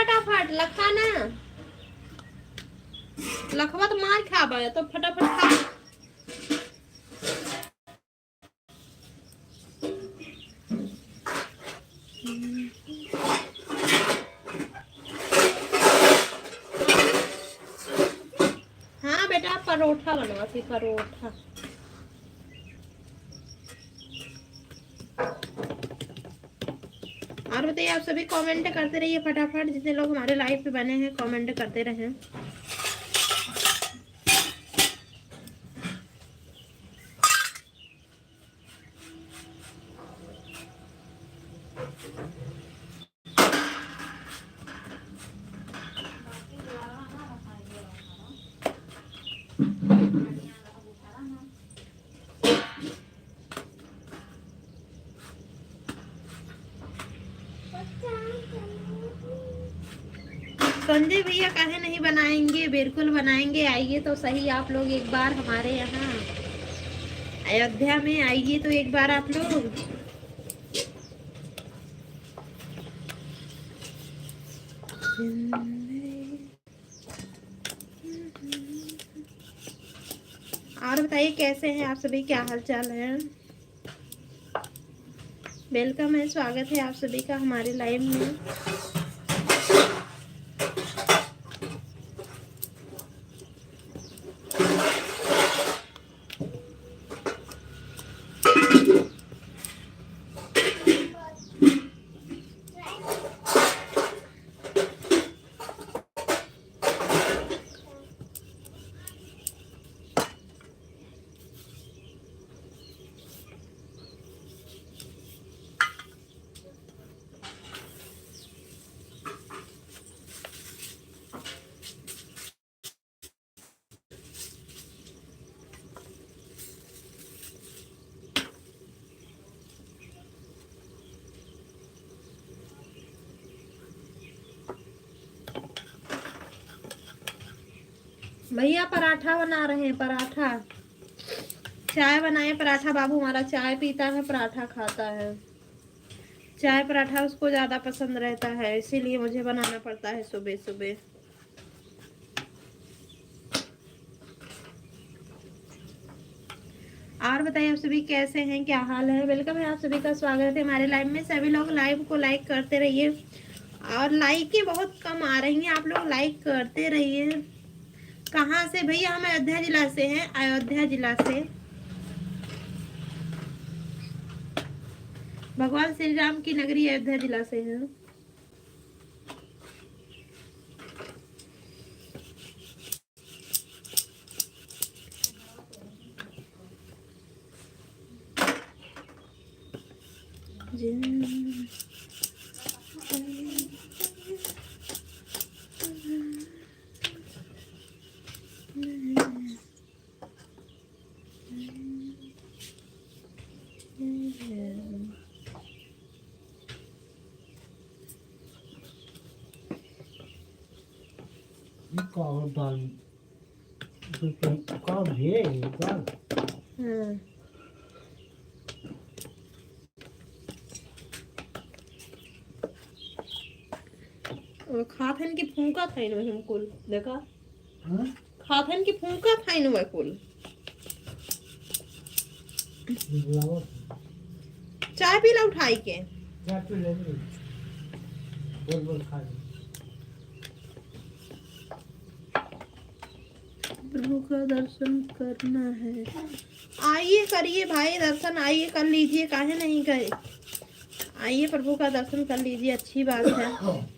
फटाफट लखा ना, लखवा तो मार खा बा तो फटाफट खा। हाँ बेटा परोठा बनवा थी, परोठा। और बताइए, आप सभी कमेंट करते रहिए फटाफट, जितने लोग हमारे लाइव पे बने हैं कमेंट करते रहें। संजय भैया काहे नहीं बनाएंगे, बिल्कुल बनाएंगे, आइए तो सही आप लोग एक बार हमारे यहाँ अयोध्या में, आइए तो एक बार आप लोग। और बताइए कैसे हैं आप सभी, क्या हाल चाल है। वेलकम है, स्वागत है आप सभी का हमारे लाइव में। भैया पराठा बना रहे हैं, पराठा। चाय बनाए, पराठा। बाबू हमारा चाय पीता है, पराठा खाता है। चाय पराठा उसको ज्यादा पसंद रहता है, इसीलिए मुझे बनाना पड़ता है सुबह सुबह। और बताइए आप सभी कैसे हैं, क्या हाल है। वेलकम है, आप सभी का स्वागत है हमारे लाइव में। सभी लोग लाइव को लाइक करते रहिए, और लाइक बहुत कम आ रही हैं, आप लोग लाइक करते रहिए। कहाँ से भैया? हम अयोध्या जिला से हैं, अयोध्या जिला से। भगवान श्री राम की नगरी अयोध्या जिला से है। खाथन की फूंका खाइन में हम कुल देखा। खाथन की फूंका खाइन में कुल। चाय पीला उठाई के प्रभु का दर्शन करना है। आइए करिए भाई दर्शन, आइए कर लीजिए, काहे नहीं करे। आइए प्रभु का दर्शन कर लीजिए, अच्छी बात है।